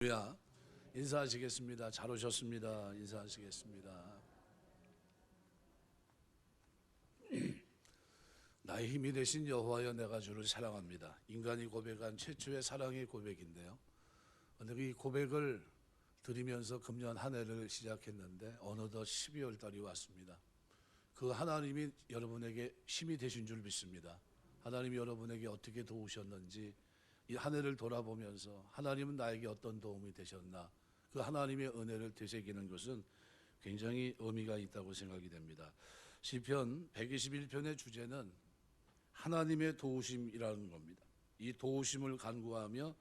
할렐루야. 인사하시겠습니다. 잘 오셨습니다. 인사하시겠습니다. 나의 힘이 되신 여호와여, 내가 주를 사랑합니다. 인간이 고백한 최초의 사랑의 고백인데요. 오늘 이 고백을 드리면서 금년 한 해를 시작했는데 어느덧 12월 달이 왔습니다. 그 하나님이 여러분에게 힘이 되신 줄 믿습니다. 하나님이 여러분에게 어떻게 도우셨는지 이 한 해를 돌아보면서 하나님은 나에게 어떤 도움이 되셨나, 그 하나님의 은혜를 되새기는 것은 굉장히 의미가 있다고 생각이 됩니다. 시편 121편의 주제는 하나님의 도우심이라는 겁니다. 이 도우심을 간구하며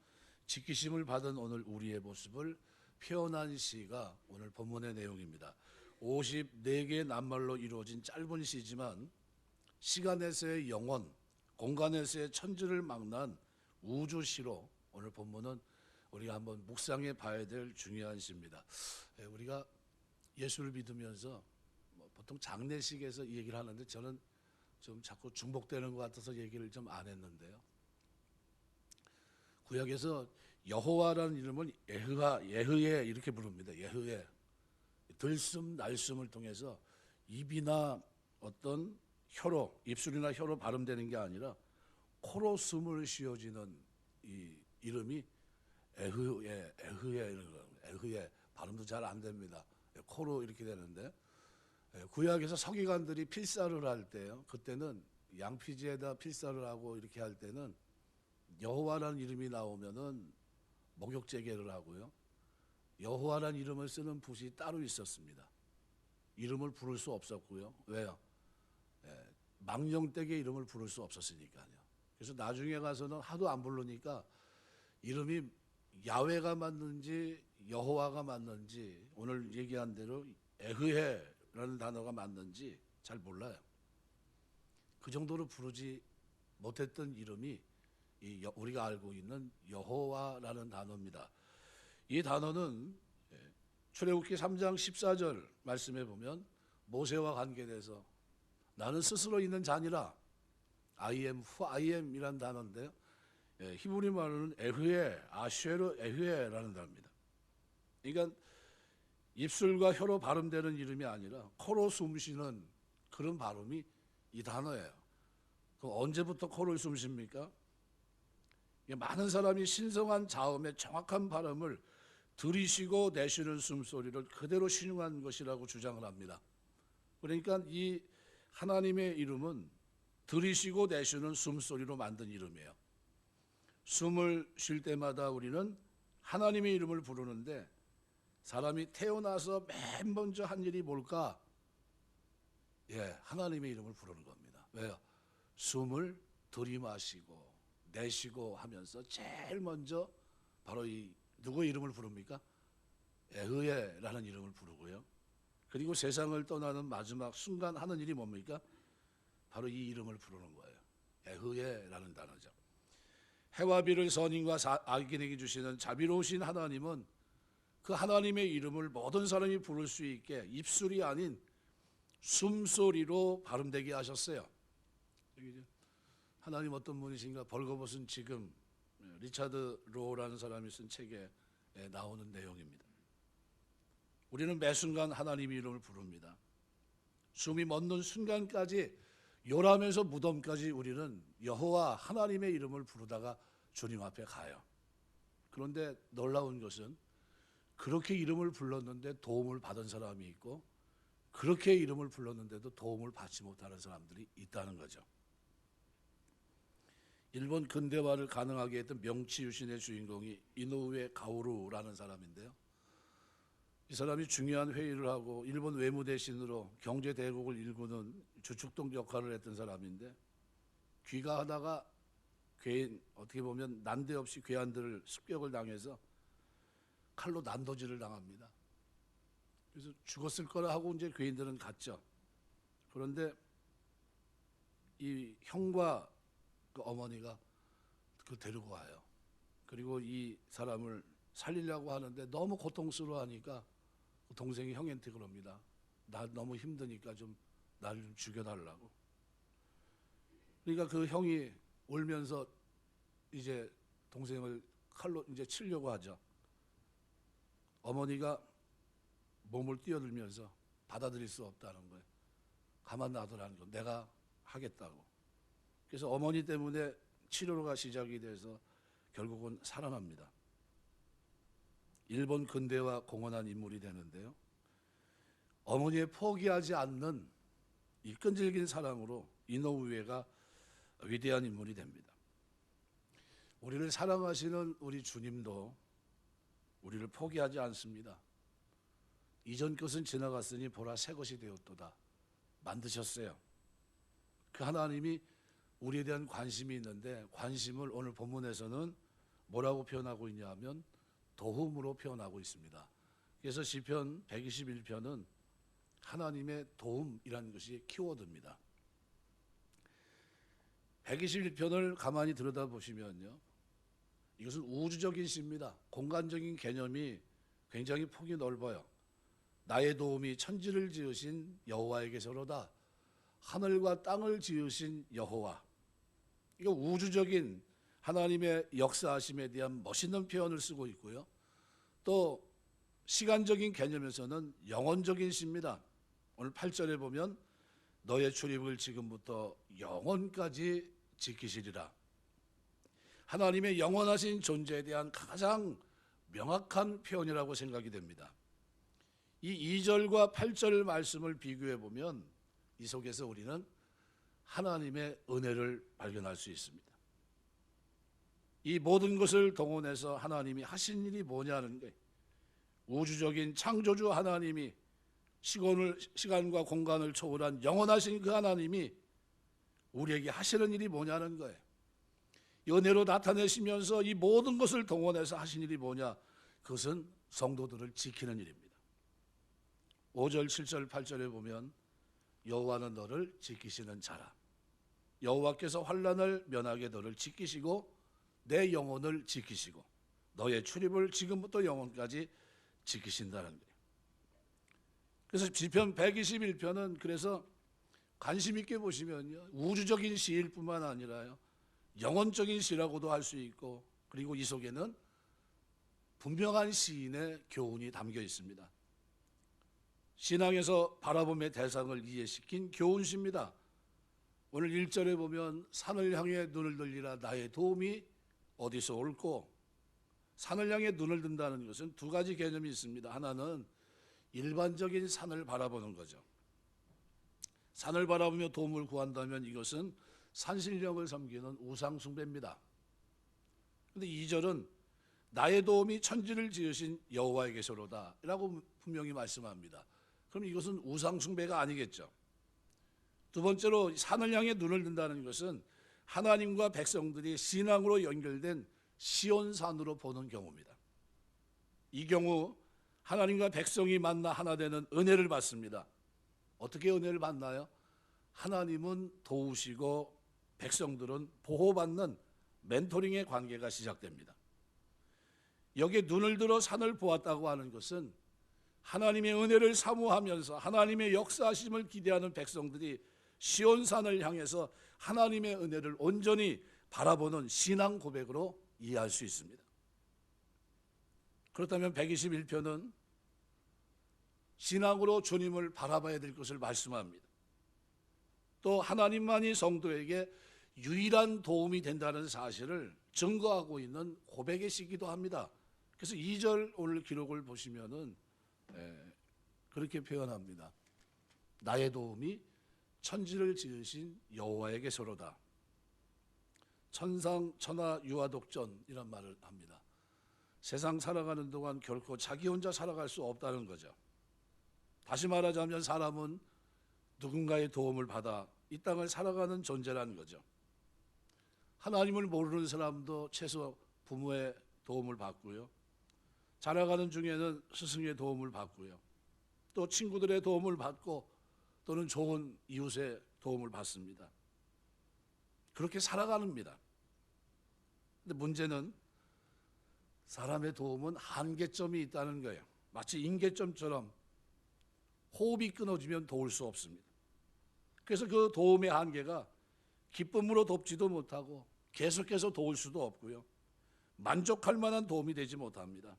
지키심을 받은 오늘 우리의 모습을 표현한 시가 오늘 본문의 내용입니다. 54개의 낱말로 이루어진 짧은 시지만 시간에서의 영원, 공간에서의 천지를 망라한 우주시로 오늘 본문은 우리가 한번 묵상해 봐야 될 중요한 시입니다. 우리가 예수를 믿으면서 보통 장례식에서 이 얘기를 하는데 저는 좀 자꾸 중복되는 것 같아서 얘기를 좀 안 했는데요. 구약에서 여호와라는 이름을 예흐예 이렇게 부릅니다. 예흐예. 들숨 날숨을 통해서 입이나 어떤 혀로, 입술이나 혀로 발음되는 게 아니라 코로 숨을 쉬어지는 이 이름이 에흐예 이런 거. 에흐예 발음도 잘 안 됩니다. 코로 이렇게 되는데, 구약에서 서기관들이 필사를 할 때요, 그때는 양피지에다 필사를 하고 이렇게 할 때는 여호와라는 이름이 나오면은 목욕제계를 하고요, 여호와라는 이름을 쓰는 붓이 따로 있었습니다. 이름을 부를 수 없었고요. 왜요? 망령되게 이름을 부를 수 없었으니까요. 그래서 나중에 가서는 하도 안 부르니까 이름이 야훼가 맞는지 여호와가 맞는지, 오늘 얘기한 대로 에흐헤라는 단어가 맞는지 잘 몰라요. 그 정도로 부르지 못했던 이름이 우리가 알고 있는 여호와라는 단어입니다. 이 단어는 출애굽기 3장 14절 말씀에 보면 모세와 관계돼서 나는 스스로 있는 자니라, I am who I am 이란 단어인데요, 히브리 말로는 에흐에, 아쉐르 에흐에라는 단어입니다. 그러니까 입술과 혀로 발음되는 이름이 아니라 코로 숨쉬는 그런 발음이 이 단어예요. 그럼 언제부터 코로 숨쉽니까? 많은 사람이 신성한 자음의 정확한 발음을 들이쉬고 내쉬는 숨소리를 그대로 신용한 것이라고 주장을 합니다. 그러니까 이 하나님의 이름은 들이쉬고 내쉬는 숨소리로 만든 이름이에요. 숨을 쉴 때마다 우리는 하나님의 이름을 부르는데, 사람이 태어나서 맨 먼저 한 일이 뭘까? 하나님의 이름을 부르는 겁니다. 왜요? 숨을 들이마시고 내쉬고 하면서 제일 먼저 바로 이 누구의 이름을 부릅니까? 에흐예라는 이름을 부르고요. 그리고 세상을 떠나는 마지막 순간 하는 일이 뭡니까? 바로 이 이름을 부르는 거예요. 에흐예라는 단어죠. 해와 비를 선인과 악인에게 주시는 자비로우신 하나님은 그 하나님의 이름을 모든 사람이 부를 수 있게 입술이 아닌 숨소리로 발음되게 하셨어요. 하나님 어떤 분이신가? 벌거벗은 지금, 리차드 로우라는 사람이 쓴 책에 나오는 내용입니다. 우리는 매 순간 하나님의 이름을 부릅니다. 숨이 멎는 순간까지, 요람에서 무덤까지 우리는 여호와 하나님의 이름을 부르다가 주님 앞에 가요. 그런데 놀라운 것은 그렇게 이름을 불렀는데 도움을 받은 사람이 있고, 그렇게 이름을 불렀는데도 도움을 받지 못하는 사람들이 있다는 거죠. 일본 근대화를 가능하게 했던 명치 유신의 주인공이 이노우에 가오루라는 사람인데요, 이 사람이 중요한 회의를 하고 일본 외무대신으로 경제 대국을 일구는 주축동 역할을 했던 사람인데, 귀가하다가 괴인, 어떻게 보면 난데없이 괴한들을 습격을 당해서 칼로 난도질을 당합니다. 그래서 죽었을 거라 하고 이제 괴인들은 갔죠. 그런데 이 형과 그 어머니가 그 데리고 와요. 그리고 이 사람을 살리려고 하는데 너무 고통스러워하니까 동생이 형한테 그럽니다. 나 너무 힘드니까 좀 나를 좀 죽여달라고. 그러니까 그 형이 울면서 이제 동생을 칼로 이제 치려고 하죠. 어머니가 몸을 뛰어들면서 받아들일 수 없다는 거예요. 가만 놔두라는 거. 내가 하겠다고. 그래서 어머니 때문에 치료가 시작이 돼서 결국은 살아납니다. 일본 근대화 공헌한 인물이 되는데요. 어머니의 포기하지 않는 이 끈질긴 사랑으로 이노우에가 위대한 인물이 됩니다. 우리를 사랑하시는 우리 주님도 우리를 포기하지 않습니다. 이전 것은 지나갔으니 보라 새 것이 되었도다. 만드셨어요. 그 하나님이 우리에 대한 관심이 있는데 관심을 오늘 본문에서는 뭐라고 표현하고 있냐 하면 도움으로 표현하고 있습니다. 그래서 시편 121편은 하나님의 도움이라는 것이 키워드입니다. 121편을 가만히 들여다보시면요, 이것은 우주적인 시입니다. 공간적인 개념이 굉장히 폭이 넓어요. 나의 도움이 천지를 지으신 여호와에게서로다. 하늘과 땅을 지으신 여호와. 이거 우주적인 하나님의 역사하심에 대한 멋있는 표현을 쓰고 있고요. 또 시간적인 개념에서는 영원적인 시입니다. 오늘 8절에 보면 너의 출입을 지금부터 영원까지 지키시리라. 하나님의 영원하신 존재에 대한 가장 명확한 표현이라고 생각이 됩니다. 이 2절과 8절 말씀을 비교해 보면 이 속에서 우리는 하나님의 은혜를 발견할 수 있습니다. 이 모든 것을 동원해서 하나님이 하신 일이 뭐냐는 거예요. 우주적인 창조주 하나님이 시간과 공간을 초월한 영원하신 그 하나님이 우리에게 하시는 일이 뭐냐는 거예요. 은혜로 나타내시면서 이 모든 것을 동원해서 하신 일이 뭐냐? 그것은 성도들을 지키는 일입니다. 5절, 7절, 8절에 보면 여호와는 너를 지키시는 자라. 여호와께서 환난을 면하게 너를 지키시고 내 영혼을 지키시고 너의 출입을 지금부터 영원까지 지키신다는 거예요. 그래서 시편 121편은 그래서 관심 있게 보시면요, 우주적인 시일 뿐만 아니라요, 영혼적인 시라고도 할 수 있고, 그리고 이 속에는 분명한 시인의 교훈이 담겨 있습니다. 신앙에서 바라봄의 대상을 이해시킨 교훈시입니다. 오늘 1절에 보면 산을 향해 눈을 들리라. 나의 도움이 어디서 올고, 산을 향해 눈을 든다는 것은 두 가지 개념이 있습니다. 하나는 일반적인 산을 바라보는 거죠. 산을 바라보며 도움을 구한다면 이것은 산신령을 섬기는 우상숭배입니다. 그런데 2절은 나의 도움이 천지를 지으신 여호와에게서로다 라고 분명히 말씀합니다. 그럼 이것은 우상숭배가 아니겠죠. 두 번째로 산을 향해 눈을 든다는 것은 하나님과 백성들이 신앙으로 연결된 시온산으로 보는 경우입니다. 이 경우 하나님과 백성이 만나 하나 되는 은혜를 받습니다. 어떻게 은혜를 받나요? 하나님은 도우시고 백성들은 보호받는 멘토링의 관계가 시작됩니다. 여기에 눈을 들어 산을 보았다고 하는 것은 하나님의 은혜를 사모하면서 하나님의 역사하심을 기대하는 백성들이 시온산을 향해서 하나님의 은혜를 온전히 바라보는 신앙 고백으로 이해할 수 있습니다. 그렇다면 121편은 신앙으로 주님을 바라봐야 될 것을 말씀합니다. 또 하나님만이 성도에게 유일한 도움이 된다는 사실을 증거하고 있는 고백의 시기도 합니다. 그래서 2절 오늘 기록을 보시면은 그렇게 표현합니다. 나의 도움이 천지를 지으신 여호와에게서로다. 천상 천하 유아독전 이런 말을 합니다. 세상 살아가는 동안 결코 자기 혼자 살아갈 수 없다는 거죠. 다시 말하자면 사람은 누군가의 도움을 받아 이 땅을 살아가는 존재라는 거죠. 하나님을 모르는 사람도 최소 부모의 도움을 받고요, 자라가는 중에는 스승의 도움을 받고요, 또 친구들의 도움을 받고 또는 좋은 이웃의 도움을 받습니다. 그렇게 살아가는입니다. 근데 문제는 사람의 도움은 한계점이 있다는 거예요. 마치 임계점처럼 호흡이 끊어지면 도울 수 없습니다. 그래서 그 도움의 한계가 기쁨으로 돕지도 못하고 계속해서 도울 수도 없고요, 만족할 만한 도움이 되지 못합니다.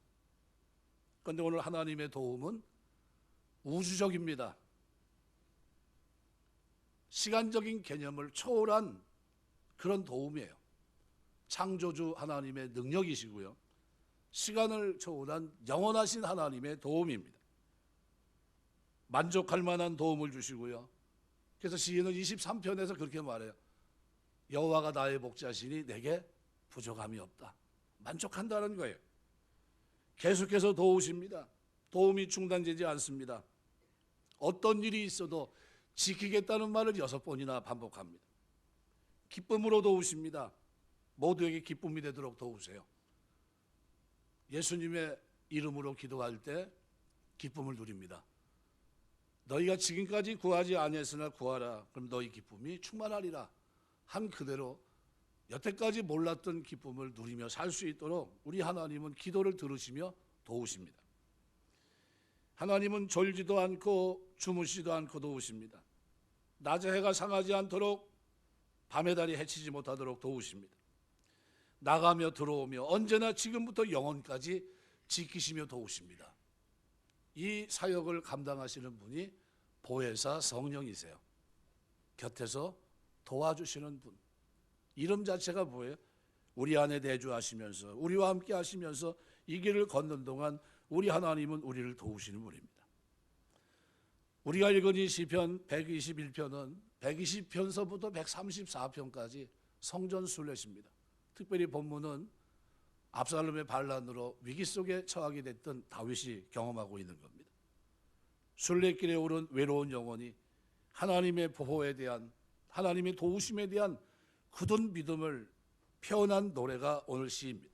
그런데 오늘 하나님의 도움은 우주적입니다. 시간적인 개념을 초월한 그런 도움이에요. 창조주 하나님의 능력이시고요. 시간을 초월한 영원하신 하나님의 도움입니다. 만족할 만한 도움을 주시고요. 그래서 시인은 23편에서 그렇게 말해요. 여호와가 나의 목자시니 내게 부족함이 없다. 만족한다는 거예요. 계속해서 도우십니다. 도움이 중단되지 않습니다. 어떤 일이 있어도 지키겠다는 말을 6번이나 반복합니다. 기쁨으로 도우십니다. 모두에게 기쁨이 되도록 도우세요. 예수님의 이름으로 기도할 때 기쁨을 누립니다. 너희가 지금까지 구하지 아니했으나 구하라. 그럼 너희 기쁨이 충만하리라. 한 그대로 여태까지 몰랐던 기쁨을 누리며 살 수 있도록 우리 하나님은 기도를 들으시며 도우십니다. 하나님은 졸지도 않고 주무시지도 않고 도우십니다. 낮에 해가 상하지 않도록 밤의 달이 해치지 못하도록 도우십니다. 나가며 들어오며 언제나 지금부터 영원까지 지키시며 도우십니다. 이 사역을 감당하시는 분이 보혜사 성령이세요. 곁에서 도와주시는 분. 이름 자체가 뭐예요? 우리 안에 내주하시면서 우리와 함께 하시면서 이 길을 걷는 동안 우리 하나님은 우리를 도우시는 분입니다. 우리가 읽은 이 시편 121편은 120편서부터 134편까지 성전 순례시입니다. 특별히 본문은 압살롬의 반란으로 위기 속에 처하게 됐던 다윗이 경험하고 있는 겁니다. 순례길에 오른 외로운 영혼이 하나님의 보호에 대한, 하나님의 도우심에 대한 굳은 믿음을 표현한 노래가 오늘 시입니다.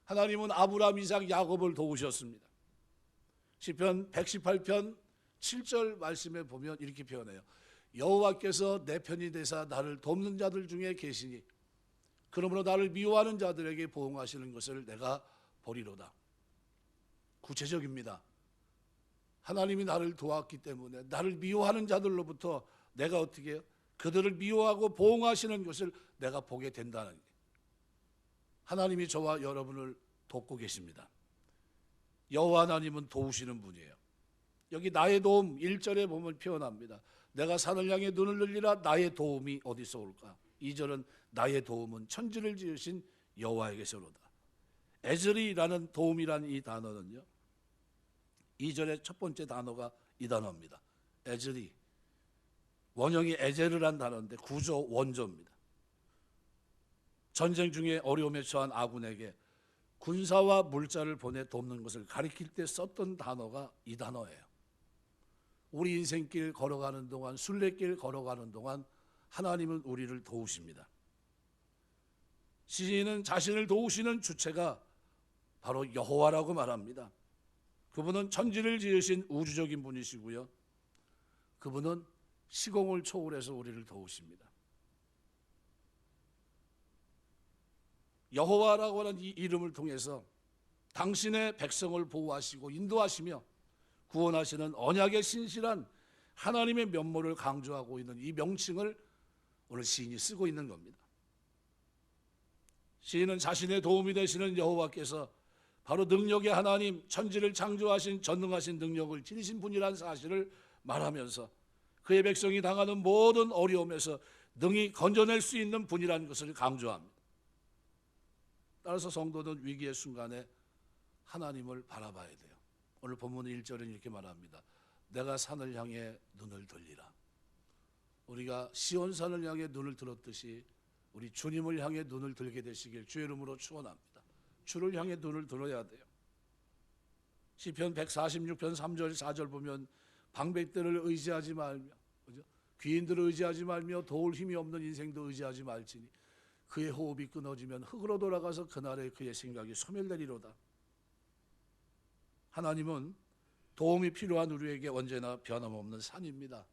하나님은 아브라함, 이삭, 야곱을 도우셨습니다. 시편 118편 7절 말씀에 보면 이렇게 표현해요. 여호와께서 내 편이 되사 나를 돕는 자들 중에 계시니 그러므로 나를 미워하는 자들에게 보응하시는 것을 내가 보리로다. 구체적입니다. 하나님이 나를 도왔기 때문에 나를 미워하는 자들로부터 내가 어떻게 해요? 그들을 미워하고 보응하시는 것을 내가 보게 된다는 게, 하나님이 저와 여러분을 돕고 계십니다. 여호와 하나님은 도우시는 분이에요. 여기 나의 도움 1절에 보면 표현합니다. 내가 산을 향해 눈을 늘리라. 나의 도움이 어디서 올까? 2절은 나의 도움은 천지를 지으신 여호와에게서로다. 에즈리라는 도움이라는 이 단어는요, 2절의 첫 번째 단어가 이 단어입니다. 에즈리. 원형이 에제르란 단어인데 구조 원조입니다. 전쟁 중에 어려움에 처한 아군에게 군사와 물자를 보내 돕는 것을 가리킬 때 썼던 단어가 이 단어예요. 우리 인생길 걸어가는 동안, 순례길 걸어가는 동안 하나님은 우리를 도우십니다. 시인은 자신을 도우시는 주체가 바로 여호와라고 말합니다. 그분은 천지를 지으신 우주적인 분이시고요. 그분은 시공을 초월해서 우리를 도우십니다. 여호와라고 하는 이 이름을 통해서 당신의 백성을 보호하시고 인도하시며 구원하시는 언약의 신실한 하나님의 면모를 강조하고 있는 이 명칭을 오늘 시인이 쓰고 있는 겁니다. 시인은 자신의 도움이 되시는 여호와께서 바로 능력의 하나님, 천지를 창조하신 전능하신 능력을 지니신 분이라는 사실을 말하면서 그의 백성이 당하는 모든 어려움에서 능히 건져낼 수 있는 분이라는 것을 강조합니다. 따라서 성도는 위기의 순간에 하나님을 바라봐야 돼요. 오늘 본문 1절은 이렇게 말합니다. 내가 산을 향해 눈을 들리라. 우리가 시온산을 향해 눈을 들었듯이 우리 주님을 향해 눈을 들게 되시길 주의 이름으로 축원합니다. 주를 향해 눈을 들어야 돼요. 시편 146편 3절 4절 보면 방백들을 의지하지 말며, 그죠? 귀인들을 의지하지 말며 도울 힘이 없는 인생도 의지하지 말지니 그의 호흡이 끊어지면 흙으로 돌아가서 그날에 그의 생각이 소멸되리로다. 하나님은 도움이 필요한 우리에게 언제나 변함없는 산입니다.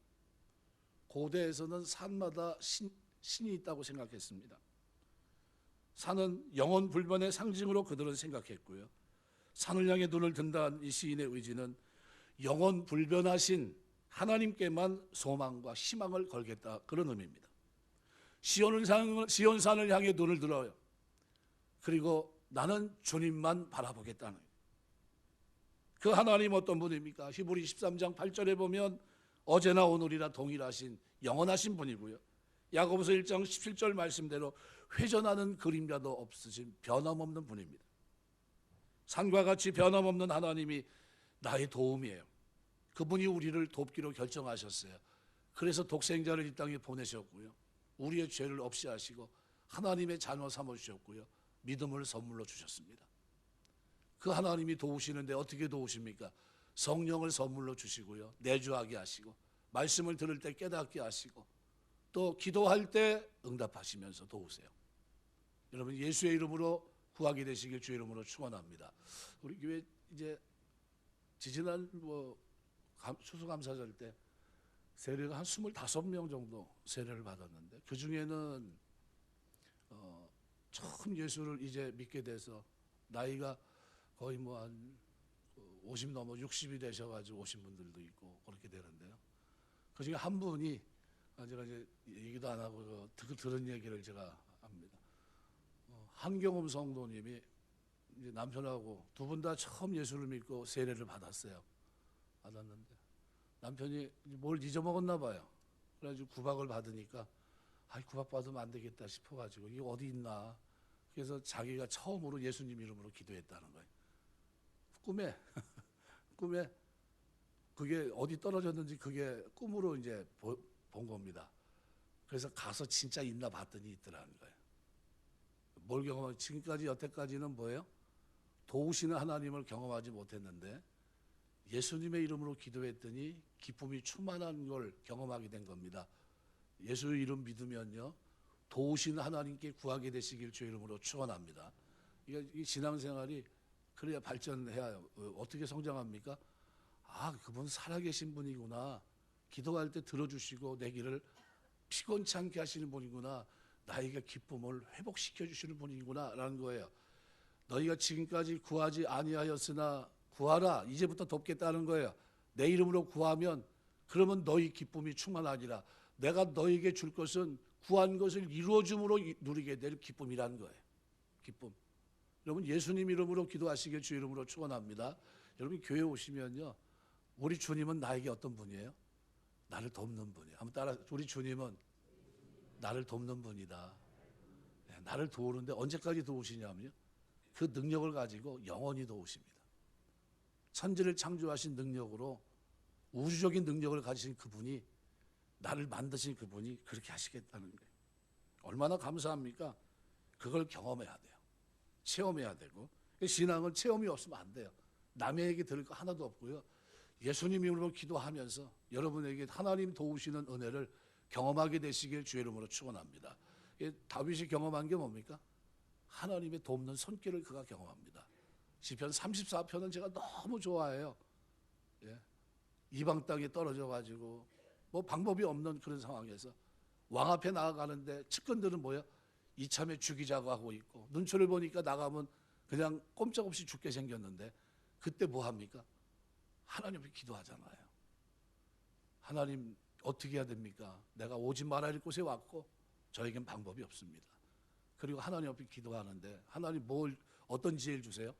고대에서는 산마다 신이 있다고 생각했습니다. 산은 영원 불변의 상징으로 그들은 생각했고요. 산을 향해 눈을 든다는 이 시인의 의지는 영원 불변하신 하나님께만 소망과 희망을 걸겠다, 그런 의미입니다. 시온산을 향해 눈을 들어요. 그리고 나는 주님만 바라보겠다는 거예요. 그 하나님 어떤 분입니까? 히브리 13장 8절에 보면 어제나 오늘이나 동일하신 영원하신 분이고요. 야고보서 1장 17절 말씀대로 회전하는 그림자도 없으신 변함없는 분입니다. 산과 같이 변함없는 하나님이 나의 도움이에요. 그분이 우리를 돕기로 결정하셨어요. 그래서 독생자를 이 땅에 보내셨고요. 우리의 죄를 없이 하시고 하나님의 자녀 삼으셨고요. 믿음을 선물로 주셨습니다. 그 하나님이 도우시는데 어떻게 도우십니까? 성령을 선물로 주시고요. 내주하게 하시고 말씀을 들을 때 깨닫게 하시고 또 기도할 때 응답하시면서 도우세요. 여러분 예수의 이름으로 구하게 되시길 주의 이름으로 축원합니다. 우리 교회 이제 지지난 추수감사절 때 세례가 한 25명 정도 세례를 받았는데 그 중에는 처음 예수를 이제 믿게 돼서 나이가 거의 한 50 넘어 60이 되셔가지고 오신 분들도 있고 그렇게 되는데요. 그 중에 한 분이 제가 이제 얘기도 안 하고 들은 얘기를 제가 합니다. 한경음 성도님이 이제 남편하고 두 분 다 처음 예수를 믿고 세례를 받았어요. 받았는데 남편이 뭘 잊어먹었나 봐요. 그래가지고 구박을 받으니까 구박 받으면 안 되겠다 싶어가지고 이게 어디 있나. 그래서 자기가 처음으로 예수님 이름으로 기도했다는 거예요. 꿈에 그게 어디 떨어졌는지 그게 꿈으로 이제 본 겁니다. 그래서 가서 진짜 있나 봤더니 있더라는 거예요. 뭘 경험하지? 지금까지 여태까지는 뭐예요? 도우시는 하나님을 경험하지 못했는데 예수님의 이름으로 기도했더니 기쁨이 충만한 걸 경험하게 된 겁니다. 예수 이름 믿으면요 도우시는 하나님께 구하게 되시길 주의 이름으로 축원합니다. 이 신앙생활이 그래야 발전해야 어떻게 성장합니까? 그분 살아계신 분이구나. 기도할 때 들어주시고 내 길을 피곤치 않게 하시는 분이구나. 나에게 기쁨을 회복시켜 주시는 분이구나 라는 거예요. 너희가 지금까지 구하지 아니하였으나 구하라. 이제부터 돕겠다는 거예요. 내 이름으로 구하면 그러면 너희 기쁨이 충만하리라. 내가 너희에게 줄 것은 구한 것을 이루어줌으로 누리게 될 기쁨이라는 거예요. 기쁨. 여러분 예수님 이름으로 기도하시길 주 이름으로 축원합니다. 여러분 교회 오시면요. 우리 주님은 나에게 어떤 분이에요? 나를 돕는 분이에요. 한번 따라 우리 주님은 나를 돕는 분이다. 나를 도우는데 언제까지 도우시냐면요. 그 능력을 가지고 영원히 도우십니다. 천지를 창조하신 능력으로 우주적인 능력을 가지신 그분이 나를 만드신 그분이 그렇게 하시겠다는 거예요. 얼마나 감사합니까? 그걸 경험해야 돼요. 체험해야 되고 신앙은 체험이 없으면 안 돼요. 남의 얘기 들을 거 하나도 없고요. 예수님 이름으로 기도하면서 여러분에게 하나님 도우시는 은혜를 경험하게 되시길 주의 이름으로 축원합니다. 다윗이 경험한 게 뭡니까? 하나님의 돕는 손길을 그가 경험합니다. 시편 34편은 제가 너무 좋아해요. 이방 땅에 떨어져 가지고 방법이 없는 그런 상황에서 왕 앞에 나아가는데 측근들은 뭐야? 이참에 죽이자고 하고 있고 눈초를 보니까 나가면 그냥 꼼짝없이 죽게 생겼는데 그때 뭐 합니까? 하나님 앞에 기도하잖아요. 하나님 어떻게 해야 됩니까? 내가 오지 말아야 할 곳에 왔고 저에겐 방법이 없습니다. 그리고 하나님 앞에 기도하는데 하나님 어떤 지혜를 주세요?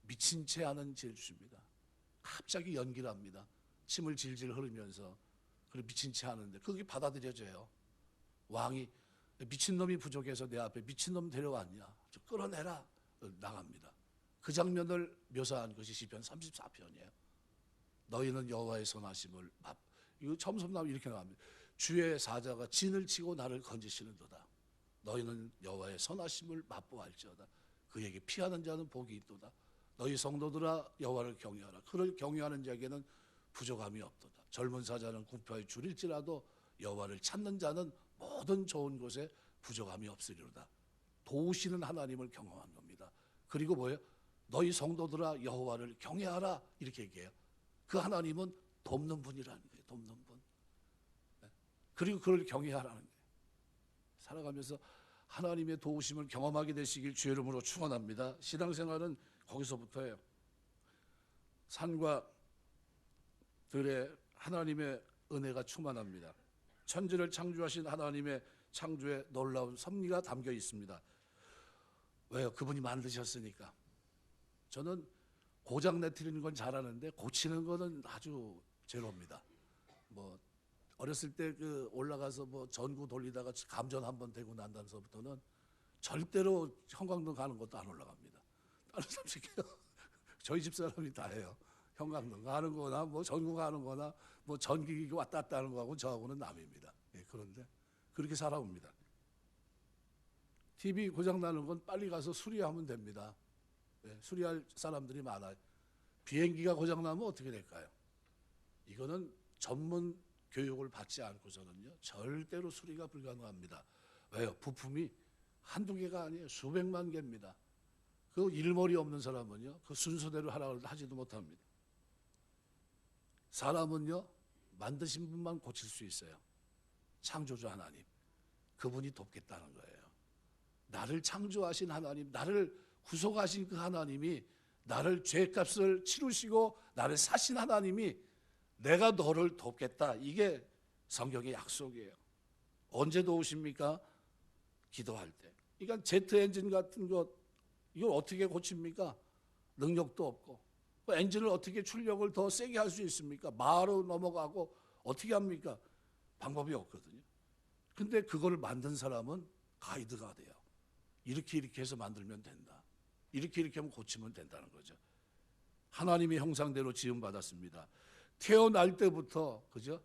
미친 채 하는 지혜를 주십니다. 갑자기 연기를 합니다. 침을 질질 흐르면서 그리고 미친 채 하는데 그게 받아들여져요. 왕이 미친놈이 부족해서 내 앞에 미친놈 데려왔냐? 저 끌어내라. 나갑니다. 그 장면을 묘사한 것이 시편 34편이에요. 너희는 여호와의 선하심을 이거 첨섭나무 이렇게 나옵니다. 주의 사자가 진을 치고 나를 건지시는도다. 너희는 여호와의 선하심을 맛보할지어다. 그에게 피하는 자는 복이 있도다. 너희 성도들아 여호와를 경외하라. 그를 경외하는 자에게는 부족함이 없도다. 젊은 사자는 궁핍하여 줄일지라도 여호와를 찾는 자는 모든 좋은 곳에 부족함이 없으리로다. 도우시는 하나님을 경험한 겁니다. 그리고 뭐예요? 너희 성도들아 여호와를 경외하라 이렇게 얘기해요. 그 하나님은 돕는 분이라는 거예요. 돕는 분. 그리고 그를 경외하라는 거예요. 살아가면서 하나님의 도우심을 경험하게 되시길 주의 이름으로 축원합니다. 신앙생활은 거기서부터예요. 산과 들에 하나님의 은혜가 충만합니다. 천지를 창조하신 하나님의 창조에 놀라운 섭리가 담겨 있습니다. 왜요? 그분이 만드셨으니까. 저는 고장 내트리는 건 잘하는데 고치는 거는 아주 제로입니다. 뭐 어렸을 때 그 올라가서 뭐 전구 돌리다가 감전 한번 되고 난 다음서부터는 절대로 형광등 가는 것도 안 올라갑니다. 다른 사람 시켜요. 저희 집 사람이 다 해요. 형광등 가는 거나 뭐 전구 가는 거나 뭐 전기기 왔다 갔다 하는 거하고 저하고는 남입니다. 예, 그런데 그렇게 살아옵니다. TV 고장 나는 건 빨리 가서 수리하면 됩니다. 예, 수리할 사람들이 많아요. 비행기가 고장 나면 어떻게 될까요? 이거는 전문 교육을 받지 않고서는요 절대로 수리가 불가능합니다. 왜요? 부품이 한두 개가 아니에요. 수백만 개입니다. 그 일머리 없는 사람은요 그 순서대로 하라고 하지도 못합니다. 사람은요 만드신 분만 고칠 수 있어요. 창조주 하나님, 그분이 돕겠다는 거예요. 나를 창조하신 하나님, 나를 구속하신 그 하나님이, 나를 죄값을 치르시고 나를 사신 하나님이 내가 너를 돕겠다. 이게 성경의 약속이에요. 언제 도우십니까? 기도할 때. 그러니까 제트 엔진 같은 것 이걸 어떻게 고칩니까? 능력도 없고. 그 엔진을 어떻게 출력을 더 세게 할 수 있습니까? 마하로 넘어가고 어떻게 합니까? 방법이 없거든요. 근데 그걸 만든 사람은 가이드가 돼요. 이렇게 해서 만들면 된다. 이렇게 하면 고치면 된다는 거죠. 하나님의 형상대로 지음 받았습니다. 태어날 때부터 그죠?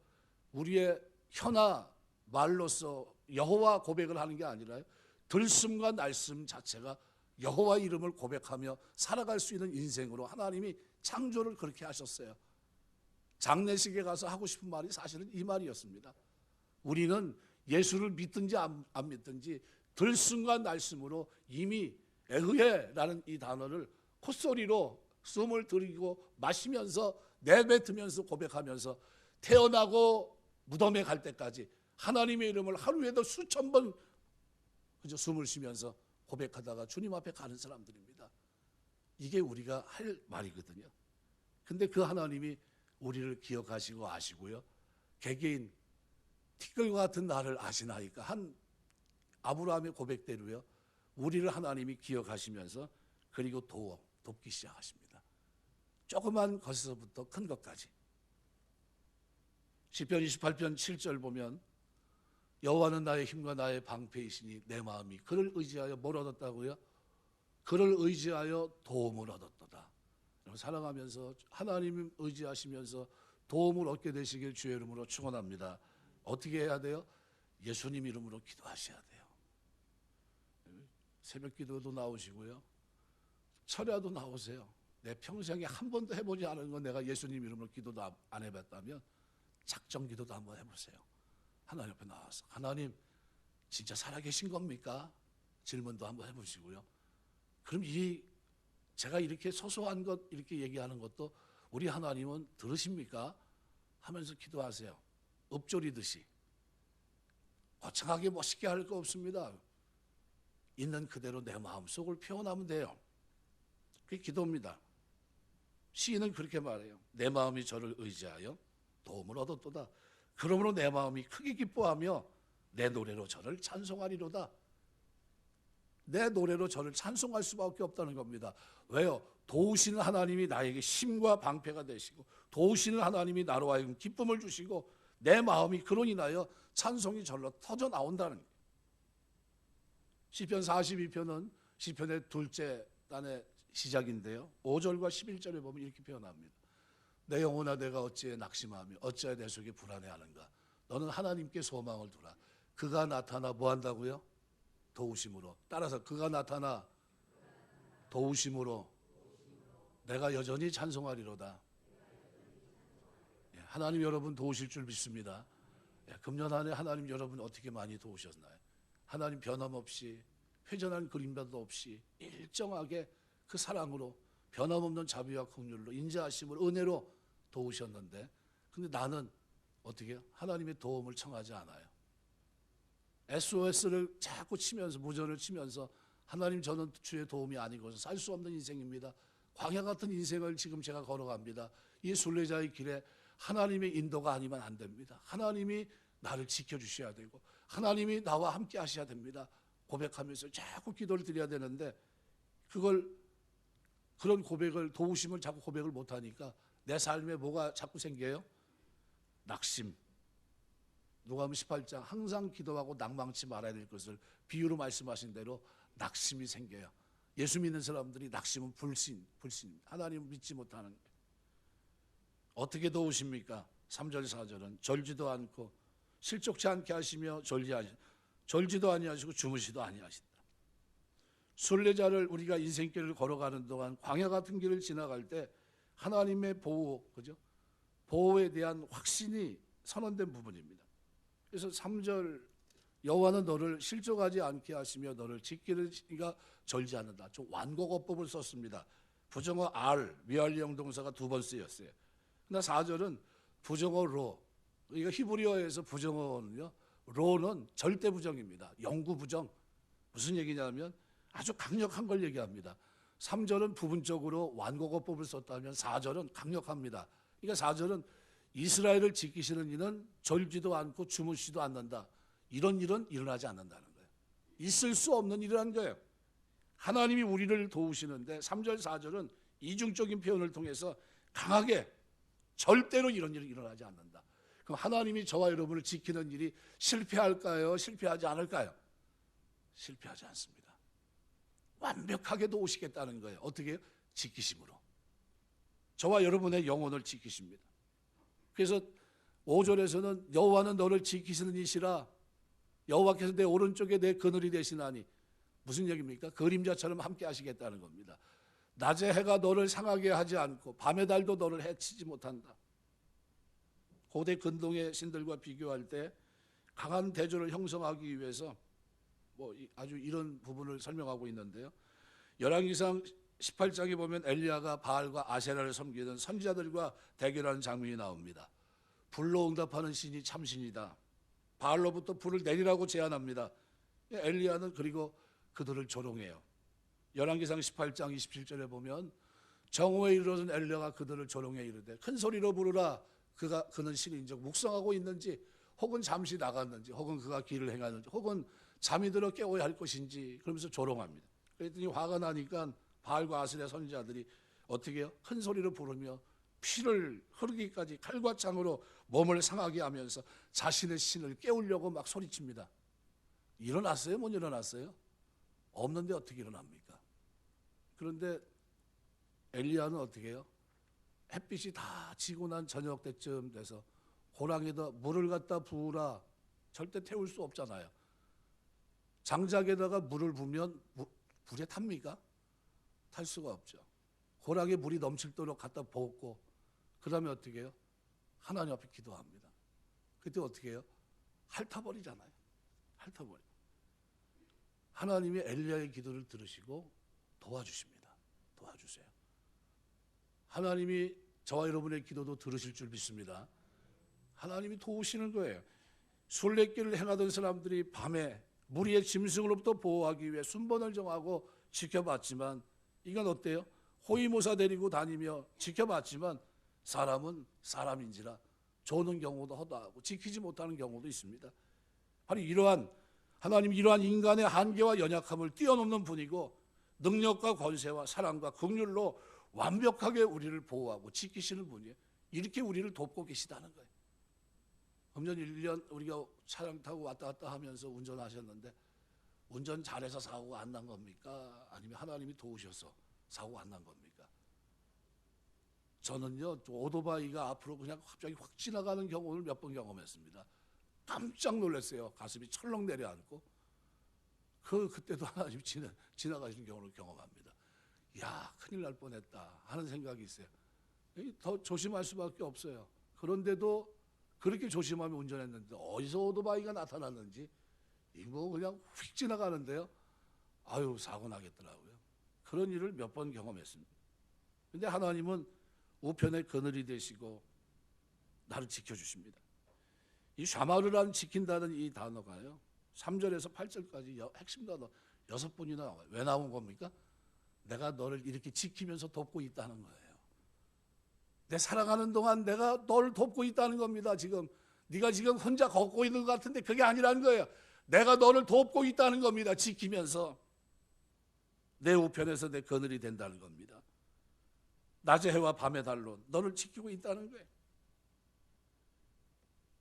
우리의 혀나 말로써 여호와 고백을 하는 게 아니라요. 들숨과 날숨 자체가 여호와 이름을 고백하며 살아갈 수 있는 인생으로 하나님이 창조를 그렇게 하셨어요. 장례식에 가서 하고 싶은 말이 사실은 이 말이었습니다. 우리는 예수를 믿든지 안 믿든지 들숨과 날숨으로 이미 에흐헤라는 이 단어를 콧소리로 숨을 들이고 마시면서 내뱉으면서 고백하면서 태어나고 무덤에 갈 때까지 하나님의 이름을 하루에도 수천 번 그저 숨을 쉬면서 고백하다가 주님 앞에 가는 사람들입니다. 이게 우리가 할 말이거든요. 근데 그 하나님이 우리를 기억하시고 아시고요. 개개인 티끌과 같은 나를 아시나이까 한 아브라함의 고백대로요. 우리를 하나님이 기억하시면서 그리고 돕기 시작하십니다. 조그만 것에서부터 큰 것까지. 시편 28편 7절 보면 여호와는 나의 힘과 나의 방패이시니 내 마음이 그를 의지하여 뭘 얻었다고요? 그를 의지하여 도움을 얻었도다. 살아가면서 하나님 의지하시면서 도움을 얻게 되시길 주의 이름으로 축원합니다. 어떻게 해야 돼요? 예수님 이름으로 기도하셔야 돼요. 새벽 기도도 나오시고요. 철야도 나오세요. 내 평생에 한 번도 해보지 않은 건 내가 예수님 이름으로 기도도 안 해봤다면 작정 기도도 한번 해보세요. 하나님 앞에 나와서 하나님 진짜 살아계신 겁니까? 질문도 한번 해보시고요. 그럼 제가 이렇게 소소한 것 이렇게 얘기하는 것도 우리 하나님은 들으십니까? 하면서 기도하세요. 읊조리듯이. 거창하게 멋있게 할 거 없습니다. 있는 그대로 내 마음속을 표현하면 돼요. 그게 기도입니다. 시인은 그렇게 말해요. 내 마음이 저를 의지하여 도움을 얻었도다. 그러므로 내 마음이 크게 기뻐하며 내 노래로 저를 찬송하리로다. 내 노래로 저를 찬송할 수밖에 없다는 겁니다. 왜요? 도우시는 하나님이 나에게 힘과 방패가 되시고 도우시는 하나님이 나로 하여금 기쁨을 주시고 내 마음이 그로 인하여 찬송이 절로 터져 나온다는 거예요. 시편 42편은 시편의 둘째 단의 시작인데요. 5절과 11절에 보면 이렇게 표현합니다. 내 영혼아 내가 어찌해 낙심하며 어찌해 내 속에 불안해하는가. 너는 하나님께 소망을 두라. 그가 나타나 뭐 한다고요? 도우심으로. 따라서 그가 나타나 도우심으로 내가 여전히 찬송하리로다. 하나님 여러분 도우실 줄 믿습니다. 금년 한 해 하나님 여러분 어떻게 많이 도우셨나요? 하나님 변함없이 회전한 그림자도 없이 일정하게 그 사랑으로 변함없는 자비와 긍휼로 인자하심을 은혜로 도우셨는데 근데 나는 어떻게 해요? 하나님의 도움을 청하지 않아요. SOS를 자꾸 치면서 무전을 치면서 하나님 저는 주의 도움이 아니고서 살 수 없는 인생입니다. 광야 같은 인생을 지금 제가 걸어갑니다. 이 순례자의 길에 하나님의 인도가 아니면 안 됩니다. 하나님이 나를 지켜주셔야 되고 하나님이 나와 함께 하셔야 됩니다. 고백하면서 자꾸 기도를 드려야 되는데 그걸 그런 고백을, 도우심을 자꾸 고백을 못하니까 내 삶에 뭐가 자꾸 생겨요? 낙심. 누가복음 18장 항상 기도하고 낭망치 말아야 될 것을 비유로 말씀하신 대로 낙심이 생겨요. 예수 믿는 사람들이 낙심은 불신, 하나님을 믿지 못하는 거예요. 어떻게 도우십니까? 3절 4절은 절지도 않고 실족치 않게 하시며 절지도 아니하시고 주무시도 아니하신다. 순례자를 우리가 인생길을 걸어가는 동안 광야 같은 길을 지나갈 때 하나님의 보호, 그죠? 보호에 대한 확신이 선언된 부분입니다. 그래서 3절 여호와는 너를 실족하지 않게 하시며 너를 지키리가 절지 않는다. 좀 완곡어법을 썼습니다. 부정어 R, 위활용 동사가 2번 쓰였어요. 그러나 4절은 부정어 로. 이거 히브리어에서 부정어는요, 로는 절대 부정입니다. 영구 부정. 무슨 얘기냐면 아주 강력한 걸 얘기합니다. 3절은 부분적으로 완곡어법을 썼다면 4절은 강력합니다. 그러니까 4절은 이스라엘을 지키시는 이는 절지도 않고 주무시도 않는다. 이런 일은 일어나지 않는다는 거예요. 있을 수 없는 일이라는 거예요. 하나님이 우리를 도우시는데 3절 4절은 이중적인 표현을 통해서 강하게 절대로 이런 일이 일어나지 않는다. 그럼 하나님이 저와 여러분을 지키는 일이 실패할까요? 실패하지 않을까요? 실패하지 않습니다. 완벽하게 도우시겠다는 거예요. 어떻게 해요? 지키심으로. 저와 여러분의 영혼을 지키십니다. 그래서 5절에서는 여호와는 너를 지키시는 이시라, 여호와께서 내 오른쪽에 내 그늘이 되시나니, 무슨 얘기입니까? 그림자처럼 함께 하시겠다는 겁니다. 낮에 해가 너를 상하게 하지 않고 밤의 달도 너를 해치지 못한다. 고대 근동의 신들과 비교할 때 강한 대조를 형성하기 위해서 아주 이런 부분을 설명하고 있는데요. 열왕기상 18장에 보면 엘리야가 바알과 아세라를 섬기는 선지자들과 대결하는 장면이 나옵니다. 불로 응답하는 신이 참신이다. 바알로부터 불을 내리라고 제안합니다. 엘리야는 그리고 그들을 조롱해요. 열왕기상 18장 27절에 보면 정오에 이르러는 엘리야가 그들을 조롱해 이르되 큰 소리로 부르라. 그는 신인즉 묵상하고 있는지, 혹은 잠시 나갔는지, 혹은 그가 길을 행하는지, 혹은 잠이 들어 깨워야 할 것인지, 그러면서 조롱합니다. 그랬더니 화가 나니까 바알과 아세라 선지자들이 어떻게 해요? 큰 소리로 부르며 피를 흐르기까지 칼과 창으로 몸을 상하게 하면서 자신의 신을 깨우려고 막 소리칩니다. 일어났어요? 못 일어났어요? 없는데 어떻게 일어납니까? 그런데 엘리야는 어떻게 해요? 햇빛이 다 지고 난 저녁 때쯤 돼서 고랑에다 물을 갖다 부으라. 절대 태울 수 없잖아요. 장작에다가 물을 부으면 불에 탑니까? 탈 수가 없죠. 고랑에 물이 넘칠도록 갖다 붓고 그 다음에 어떻게 해요? 하나님 앞에 기도합니다. 그때 어떻게 해요? 핥아버리잖아요. 핥아버려. 하나님이 엘리야의 기도를 들으시고 도와주십니다. 도와주세요. 하나님이 저와 여러분의 기도도 들으실 줄 믿습니다. 하나님이 도우시는 거예요. 순례길을 행하던 사람들이 밤에 무리의 짐승으로부터 보호하기 위해 순번을 정하고 지켜봤지만 이건 어때요? 호위모사 데리고 다니며 지켜봤지만 사람은 사람인지라 조는 경우도 허다하고 지키지 못하는 경우도 있습니다. 바로 하나님 이러한 인간의 한계와 연약함을 뛰어넘는 분이고 능력과 권세와 사랑과 긍휼로 완벽하게 우리를 보호하고 지키시는 분이에요. 이렇게 우리를 돕고 계시다는 거예요. 금년 1년 우리가 차량 타고 왔다 갔다 하면서 운전하셨는데 운전 잘해서 사고가 안 난 겁니까? 아니면 하나님이 도우셔서 사고가 안 난 겁니까? 저는요, 오토바이가 앞으로 그냥 갑자기 확 지나가는 경험을 몇 번 경험했습니다. 깜짝 놀랐어요. 가슴이 철렁 내려앉고 그때도 하나님 지나가시는 경우를 경험합니다. 야, 큰일 날 뻔했다 하는 생각이 있어요. 더 조심할 수밖에 없어요. 그런데도 그렇게 조심하며 운전했는데 어디서 오토바이가 나타났는지 이거 그냥 휙 지나가는데요. 아유, 사고 나겠더라고요. 그런 일을 몇 번 경험했습니다. 근데 하나님은 우편의 그늘이 되시고 나를 지켜주십니다. 이 샤마르란 지킨다는 이 단어가요, 3절에서 8절까지 핵심 단어 6번이나 나와요. 왜 나온 겁니까? 내가 너를 이렇게 지키면서 돕고 있다는 거예요. 내 살아가는 동안 내가 너를 돕고 있다는 겁니다. 지금 네가 지금 혼자 걷고 있는 것 같은데 그게 아니라는 거예요. 내가 너를 돕고 있다는 겁니다. 지키면서 내 우편에서 내 그늘이 된다는 겁니다. 낮의 해와 밤의 달로 너를 지키고 있다는 거예요.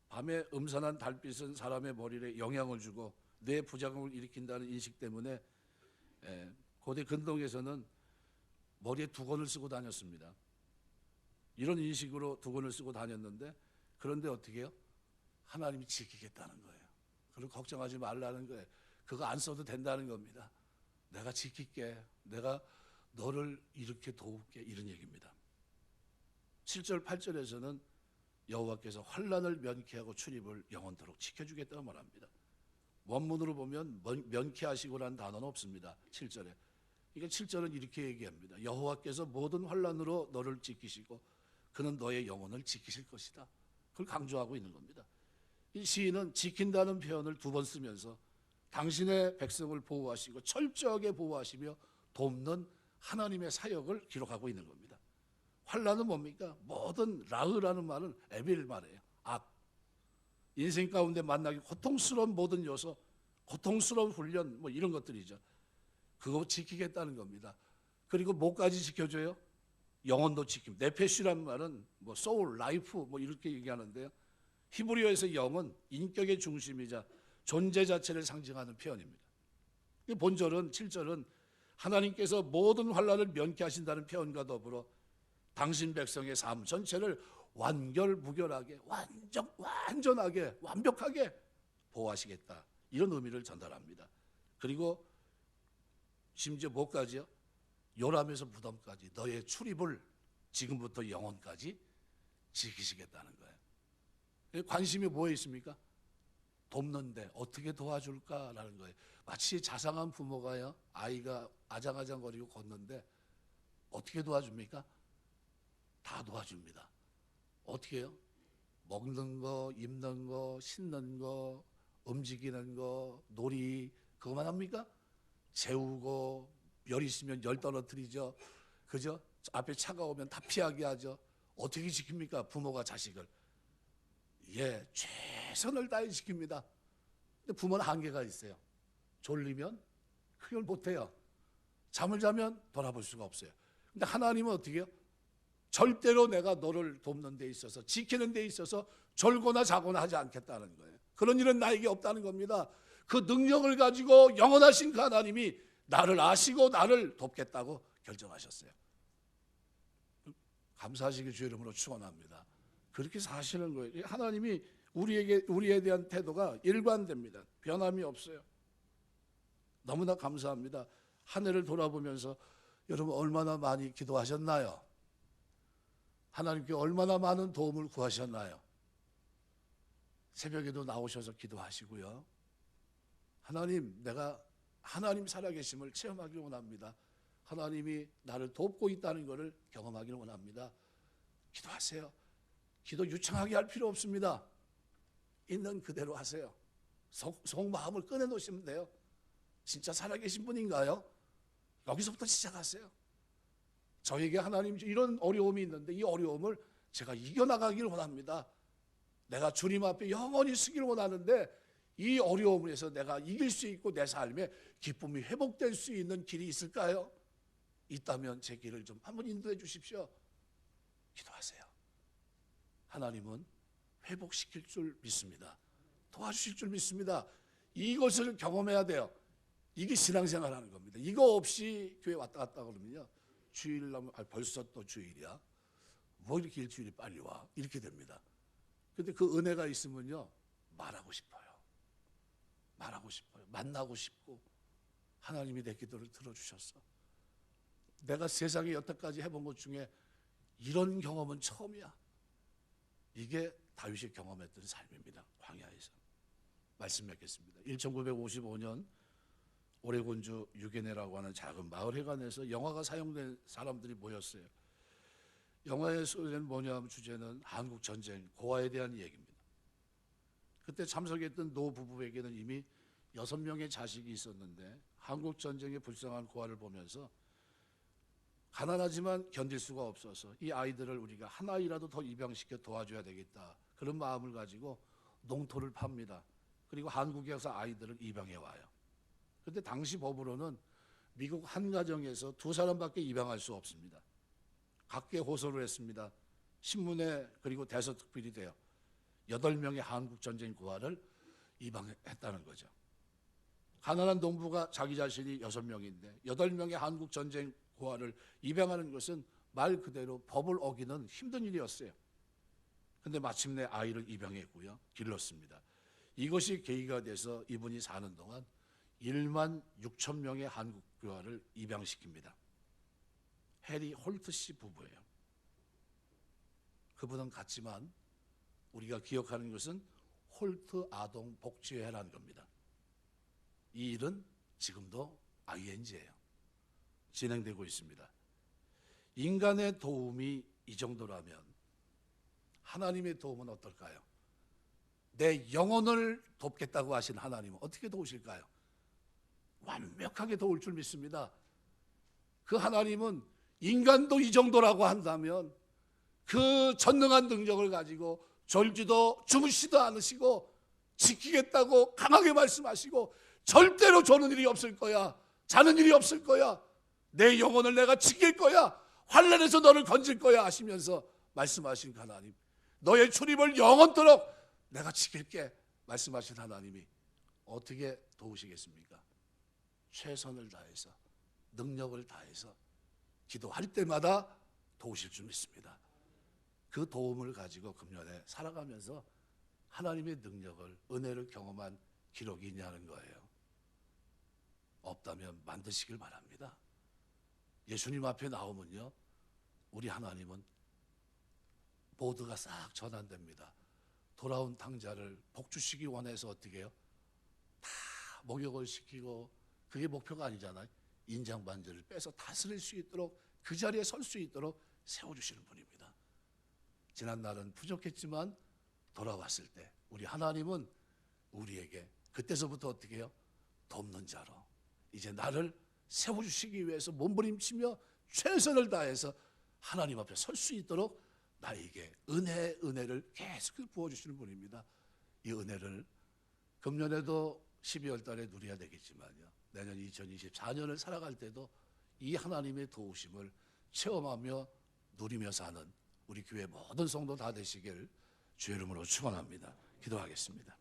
밤에 음산한 달빛은 사람의 머리에 영향을 주고 뇌 부작용을 일으킨다는 인식 때문에 고대 근동에서는 머리에 두건을 쓰고 다녔습니다. 이런 인식으로 두건을 쓰고 다녔는데, 그런데 어떻게 해요? 하나님이 지키겠다는 거예요. 그걸 걱정하지 말라는 거예요. 그거 안 써도 된다는 겁니다. 내가 지킬게. 내가 너를 이렇게 도울게. 이런 얘기입니다. 7절 8절에서는 여호와께서 환난을 면케하고 출입을 영원토록 지켜주겠다고 말합니다. 원문으로 보면 면케하시고라는 단어는 없습니다. 7절에. 그러니까 7절은 이렇게 얘기합니다. 여호와께서 모든 환난으로 너를 지키시고 그는 너의 영혼을 지키실 것이다. 그걸 강조하고 있는 겁니다. 이 시인은 지킨다는 표현을 2번 쓰면서 당신의 백성을 보호하시고 철저하게 보호하시며 돕는 하나님의 사역을 기록하고 있는 겁니다. 환난은 뭡니까? 모든 라흐라는 말은 에빌 말이에요. 악. 인생 가운데 만나기 고통스러운 모든 요소, 고통스러운 훈련, 뭐 이런 것들이죠. 그거 지키겠다는 겁니다. 그리고 뭐까지 지켜줘요? 영혼도 지킴. 네페시란 말은 뭐 소울, 라이프 뭐 이렇게 얘기하는데요. 히브리어에서 영은 인격의 중심이자 존재 자체를 상징하는 표현입니다. 본절은 7절은 하나님께서 모든 환난을 면케하신다는 표현과 더불어 당신 백성의 삶 전체를 완결무결하게 완전하게 완벽하게 보호하시겠다. 이런 의미를 전달합니다. 그리고 심지어 뭐까지요? 요람에서 무덤까지 너의 출입을 지금부터 영원까지 지키시겠다는 거예요. 관심이 뭐에 있습니까? 돕는데 어떻게 도와줄까라는 거예요. 마치 자상한 부모가요, 아이가 아장아장거리고 걷는데 어떻게 도와줍니까? 다 도와줍니다. 어떻게 해요? 먹는 거, 입는 거, 신는 거, 움직이는 거, 놀이, 그거만 합니까? 재우고, 열 있으면 열 떨어뜨리죠. 그죠? 앞에 차가 오면 다 피하게 하죠. 어떻게 지킵니까? 부모가 자식을. 예, 최선을 다해 지킵니다. 근데 부모는 한계가 있어요. 졸리면 그걸 못해요. 잠을 자면 돌아볼 수가 없어요. 근데 하나님은 어떻게 해요? 절대로 내가 너를 돕는 데 있어서, 지키는 데 있어서 졸거나 자거나 하지 않겠다는 거예요. 그런 일은 나에게 없다는 겁니다. 그 능력을 가지고 영원하신 그 하나님이 나를 아시고 나를 돕겠다고 결정하셨어요. 감사하시길 주의 이름으로 축원합니다. 그렇게 사시는 거예요. 하나님이 우리에 대한 태도가 일관됩니다. 변함이 없어요. 너무나 감사합니다. 한 해를 돌아보면서 여러분 얼마나 많이 기도하셨나요? 하나님께 얼마나 많은 도움을 구하셨나요? 새벽에도 나오셔서 기도하시고요. 하나님, 내가 하나님 살아계심을 체험하기를 원합니다. 하나님이 나를 돕고 있다는 것을 경험하기를 원합니다. 기도하세요. 기도 유창하게 할 필요 없습니다. 있는 그대로 하세요. 속마음을 꺼내놓으시면 돼요. 진짜 살아계신 분인가요? 여기서부터 시작하세요. 저에게 하나님 이런 어려움이 있는데 이 어려움을 제가 이겨나가기를 원합니다. 내가 주님 앞에 영원히 서기를 원하는데 이 어려움에서 내가 이길 수 있고 내 삶에 기쁨이 회복될 수 있는 길이 있을까요? 있다면 제 길을 좀 한번 인도해 주십시오. 기도하세요. 하나님은 회복시킬 줄 믿습니다. 도와주실 줄 믿습니다. 이것을 경험해야 돼요. 이게 신앙생활 하는 겁니다. 이거 없이 교회 왔다 갔다 그러면요, 주일 나면 벌써 또 주일이야, 뭐 이렇게 일주일이 빨리 와, 이렇게 됩니다. 근데 그 은혜가 있으면요, 말하고 싶어요. 만나고 싶고, 하나님이 내 기도를 들어주셨어. 내가 세상에 여태까지 해본 것 중에 이런 경험은 처음이야. 이게 다윗이 경험했던 삶입니다. 광야에서. 말씀 맺겠습니다. 1955년 오레곤주 유게네라고 하는 작은 마을 회관에서 영화가 사용된 사람들이 모였어요. 영화의 소재는 뭐냐면 주제는 한국 전쟁, 고아에 대한 얘기입니다. 그때 참석했던 노 부부에게는 이미 6명의 자식이 있었는데 한국 전쟁의 불쌍한 고아를 보면서 가난하지만 견딜 수가 없어서 이 아이들을 우리가 한 아이라도 더 입양시켜 도와줘야 되겠다, 그런 마음을 가지고 농토를 팝니다. 그리고 한국에 와서 아이들을 입양해 와요. 그런데 당시 법으로는 미국 한 가정에서 2사람밖에 입양할 수 없습니다. 각계 호소를 했습니다. 신문에 그리고 대서특필이 되어 8명의 한국전쟁 고아를 입양했다는 거죠. 가난한 농부가 자기 자신이 6명인데 8명의 한국전쟁 고아를 입양하는 것은 말 그대로 법을 어기는 힘든 일이었어요. 그런데 마침내 아이를 입양했고요. 길렀습니다. 이것이 계기가 돼서 이분이 사는 동안 1만 6천 명의 한국 고아를 입양시킵니다. 해리 홀트 씨 부부예요. 그분은 갔지만 우리가 기억하는 것은 홀트 아동 복지회라는 겁니다. 이 일은 지금도 ING예요. 진행되고 있습니다. 인간의 도움이 이 정도라면 하나님의 도움은 어떨까요? 내 영혼을 돕겠다고 하신 하나님은 어떻게 도우실까요? 완벽하게 도울 줄 믿습니다. 그 하나님은 인간도 이 정도라고 한다면 그 전능한 능력을 가지고 졸지도 주무시도 않으시고 지키겠다고 강하게 말씀하시고 절대로 조는 일이 없을 거야. 자는 일이 없을 거야. 내 영혼을 내가 지킬 거야. 환난에서 너를 건질 거야 하시면서 말씀하신 하나님, 너의 출입을 영원토록 내가 지킬게 말씀하신 하나님이 어떻게 도우시겠습니까? 최선을 다해서 능력을 다해서 기도할 때마다 도우실 줄 믿습니다. 그 도움을 가지고 금년에 살아가면서 하나님의 능력을, 은혜를 경험한 기록이 있냐는 거예요. 없다면 만드시길 바랍니다. 예수님 앞에 나오면요, 우리 하나님은 모두가 싹 전환됩니다. 돌아온 탕자를 복 주시기 원해서 어떻게 해요? 다 목욕을 시키고, 그게 목표가 아니잖아요. 인장반지를 빼서 다스릴 수 있도록, 그 자리에 설 수 있도록 세워주시는 분입니다. 지난날은 부족했지만 돌아왔을 때 우리 하나님은 우리에게 그때서부터 어떻게 해요? 돕는 자로 이제 나를 세워주시기 위해서 몸부림치며 최선을 다해서 하나님 앞에 설 수 있도록 나에게 은혜를 계속 부어주시는 분입니다. 이 은혜를 금년에도 12월 달에 누려야 되겠지만요, 내년 2024년을 살아갈 때도 이 하나님의 도우심을 체험하며 누리며 사는 우리 교회 모든 성도 다 되시길 주의 이름으로 축원합니다. 기도하겠습니다.